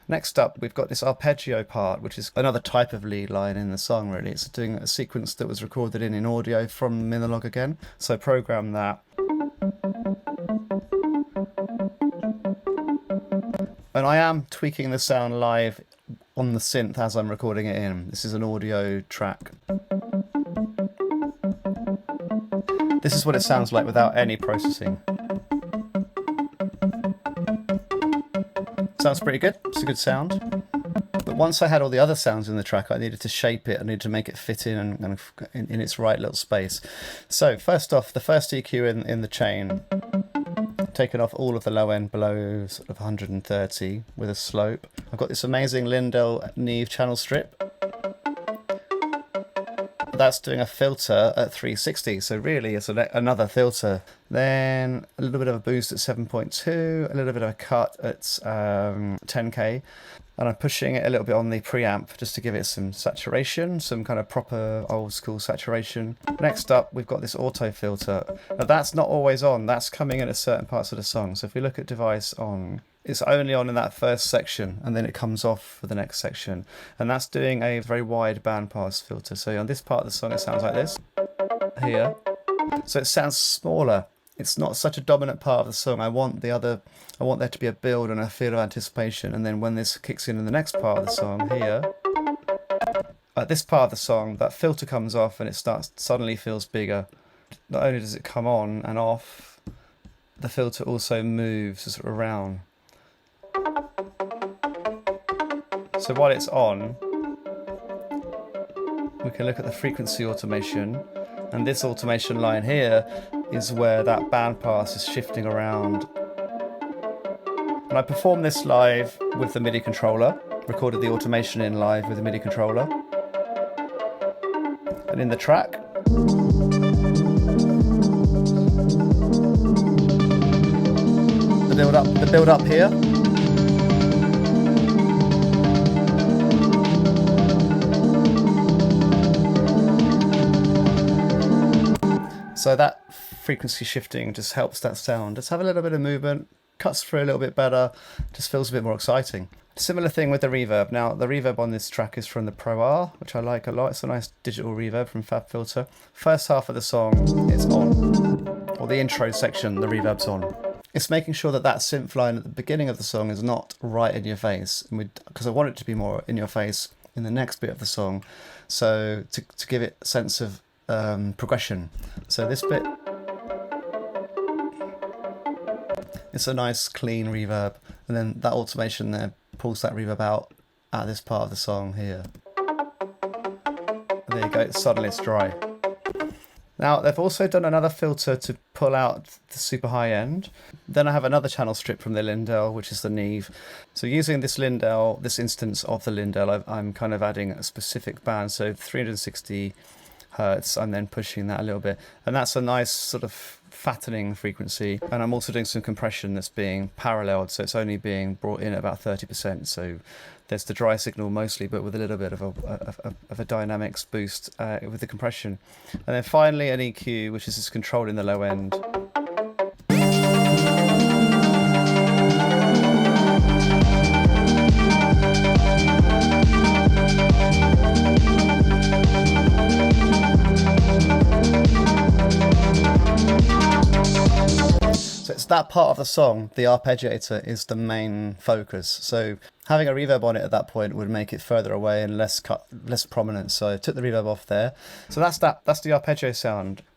Next up, we've got this arpeggio part, which is another type of lead line in the song, really. It's doing a sequence that was recorded in audio from Minolog again. So program that. And I am tweaking the sound live on the synth as I'm recording it in. This is an audio track. This is what it sounds like without any processing. Sounds pretty good. It's a good sound. But once I had all the other sounds in the track, I needed to shape it. I needed to make it fit in and in its right little space. So first off, the first EQ in the chain, taken off all of the low end below sort of 130 with a slope. I've got this amazing Lindell Neve channel strip. That's doing a filter at 360, so really it's another filter. Then a little bit of a boost at 7.2, a little bit of a cut at 10k, and I'm pushing it a little bit on the preamp just to give it some saturation, some kind of proper old school saturation. Next up, we've got this auto filter. Now that's not always on, that's coming in at certain parts of the song. So if we look at device on, it's only on in that first section and then it comes off for the next section. And that's doing a very wide bandpass filter. So on this part of the song, it sounds like this here. So it sounds smaller. It's not such a dominant part of the song. I want there to be a build and a feel of anticipation. And then when this kicks in the next part of the song here, at this part of the song, that filter comes off and it suddenly feels bigger. Not only does it come on and off, the filter also moves sort of around. So while it's on, we can look at the frequency automation, and this automation line here is where that bandpass is shifting around. And I performed this live with the MIDI controller, recorded the automation in live with the MIDI controller. And in the track, the build up here. So that frequency shifting just helps that sound. Just have a little bit of movement, cuts through a little bit better, just feels a bit more exciting. Similar thing with the reverb. Now the reverb on this track is from the Pro R, which I like a lot. It's a nice digital reverb from FabFilter. First half of the song is on, or the intro section, the reverb's on. It's making sure that that synth line at the beginning of the song is not right in your face, because I want it to be more in your face in the next bit of the song. So to give it a sense of progression. So this bit, it's a nice clean reverb, and then that automation there pulls that reverb out at this part of the song here. There you go, suddenly it's dry. Now they've also done another filter to pull out the super high end. Then I have another channel strip from the Lindell, which is the Neve. So using this Lindell, this instance of the Lindell, I'm kind of adding a specific band, so 360 hertz, I'm then pushing that a little bit, and that's a nice sort of fattening frequency. And I'm also doing some compression that's being paralleled, so it's only being brought in at about 30%. So there's the dry signal mostly, but with a little bit of a dynamics boost with the compression. And then finally an EQ, which is just controlling the low end. So it's that part of the song, the arpeggiator, is the main focus. So having a reverb on it at that point would make it further away and less prominent. So I took the reverb off there. So that's the arpeggio sound.